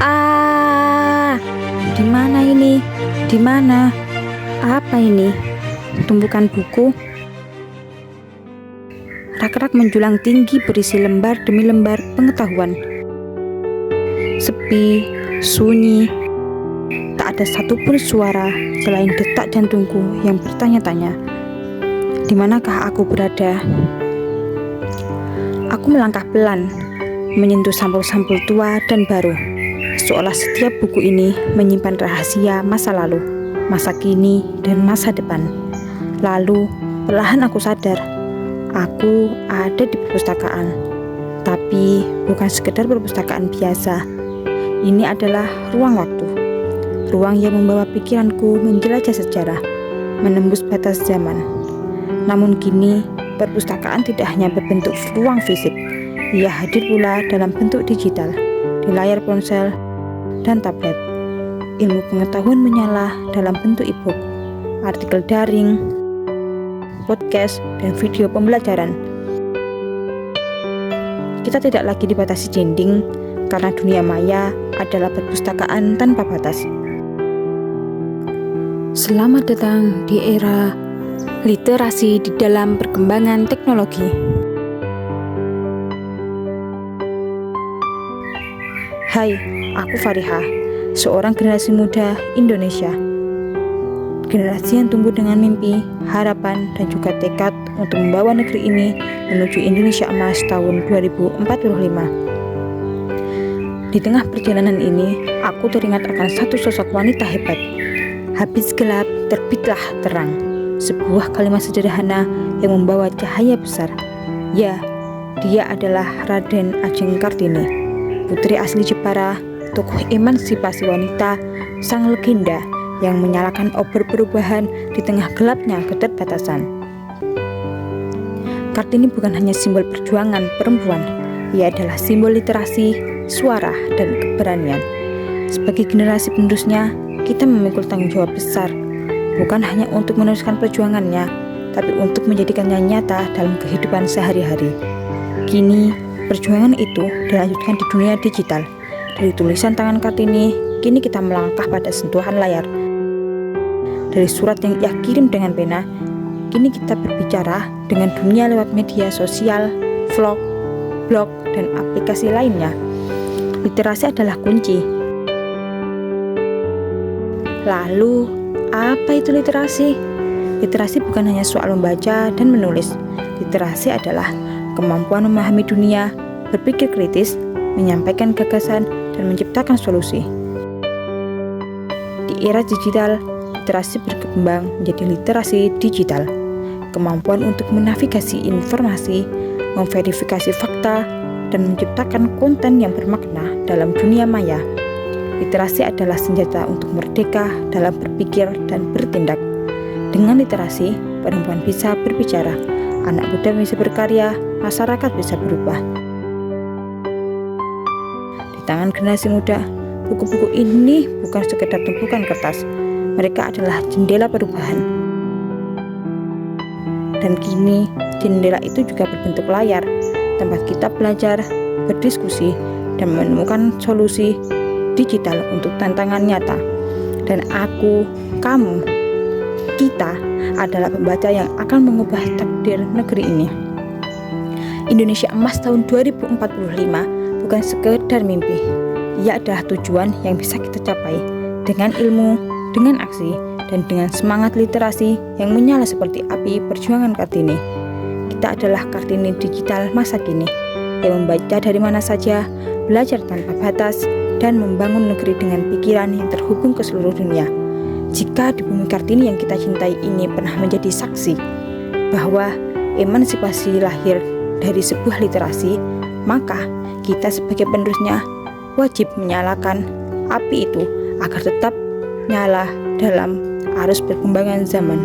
Ah, di mana ini? Di mana? Apa ini? Tumpukan buku. Rak-rak menjulang tinggi berisi lembar demi lembar pengetahuan. Sepi, sunyi. Tak ada satupun suara selain detak jantungku yang bertanya-tanya, di manakah aku berada? Aku melangkah pelan, menyentuh sampul-sampul tua dan baru, seolah setiap buku ini menyimpan rahasia masa lalu, masa kini, dan masa depan. Lalu, perlahan aku sadar, aku ada di perpustakaan. Tapi bukan sekedar perpustakaan biasa. Ini adalah ruang waktu. Ruang yang membawa pikiranku menjelajah sejarah, menembus batas zaman. Namun kini, perpustakaan tidak hanya berbentuk ruang fisik. Ia hadir pula dalam bentuk digital, di layar ponsel dan tablet. Ilmu pengetahuan menyala dalam bentuk e-book, artikel daring, podcast, dan video pembelajaran. Kita tidak lagi dibatasi dinding, karena dunia maya adalah perpustakaan tanpa batas. Selamat datang di era literasi di dalam perkembangan teknologi. Hai, aku Fariha, seorang generasi muda Indonesia. Generasi yang tumbuh dengan mimpi, harapan, dan juga tekad untuk membawa negeri ini menuju Indonesia Emas tahun 2045. Di tengah perjalanan ini, aku teringat akan satu sosok wanita hebat. Habis gelap, terbitlah terang. Sebuah kalimat sederhana yang membawa cahaya besar. Ya, dia adalah Raden Ajeng Kartini, putri asli Jepara, tokoh emansipasi wanita, sang legenda yang menyalakan obor perubahan di tengah gelapnya keterbatasan. Kartini bukan hanya simbol perjuangan perempuan, ia adalah simbol literasi, suara, dan keberanian. Sebagai generasi penerusnya, kita memikul tanggung jawab besar, bukan hanya untuk meneruskan perjuangannya, tapi untuk menjadikannya nyata dalam kehidupan sehari-hari. Kini, perjuangan itu dilanjutkan di dunia digital. Dari tulisan tangan Kartini, kini kita melangkah pada sentuhan layar. Dari surat yang ia kirim dengan pena, kini kita berbicara dengan dunia lewat media sosial, vlog, blog, dan aplikasi lainnya. Literasi adalah kunci. Lalu, apa itu literasi? Literasi bukan hanya soal membaca dan menulis. Literasi adalah kemampuan memahami dunia, berpikir kritis, menyampaikan gagasan, dan menciptakan solusi. Di era digital, literasi berkembang menjadi literasi digital. Kemampuan untuk menavigasi informasi, memverifikasi fakta, dan menciptakan konten yang bermakna dalam dunia maya. Literasi adalah senjata untuk merdeka dalam berpikir dan bertindak. Dengan literasi, perempuan bisa berbicara, anak muda bisa berkarya, masyarakat bisa berubah. Di tangan generasi muda, buku-buku ini bukan sekedar tumpukan kertas. Mereka adalah jendela perubahan. Dan kini, jendela itu juga berbentuk layar, tempat kita belajar, berdiskusi, dan menemukan solusi digital untuk tantangan nyata. Dan aku, kamu, kita adalah pembaca yang akan mengubah takdir negeri ini. Indonesia Emas tahun 2045 bukan sekedar mimpi. Ia adalah tujuan yang bisa kita capai dengan ilmu, dengan aksi, dan dengan semangat literasi yang menyala seperti api perjuangan Kartini. Kita adalah Kartini digital masa kini, yang membaca dari mana saja, belajar tanpa batas, dan membangun negeri dengan pikiran yang terhubung ke seluruh dunia. Jika di bumi Kartini yang kita cintai ini pernah menjadi saksi bahwa emansipasi lahir dari sebuah literasi, maka kita sebagai penerusnya wajib menyalakan api itu agar tetap nyala dalam arus perkembangan zaman.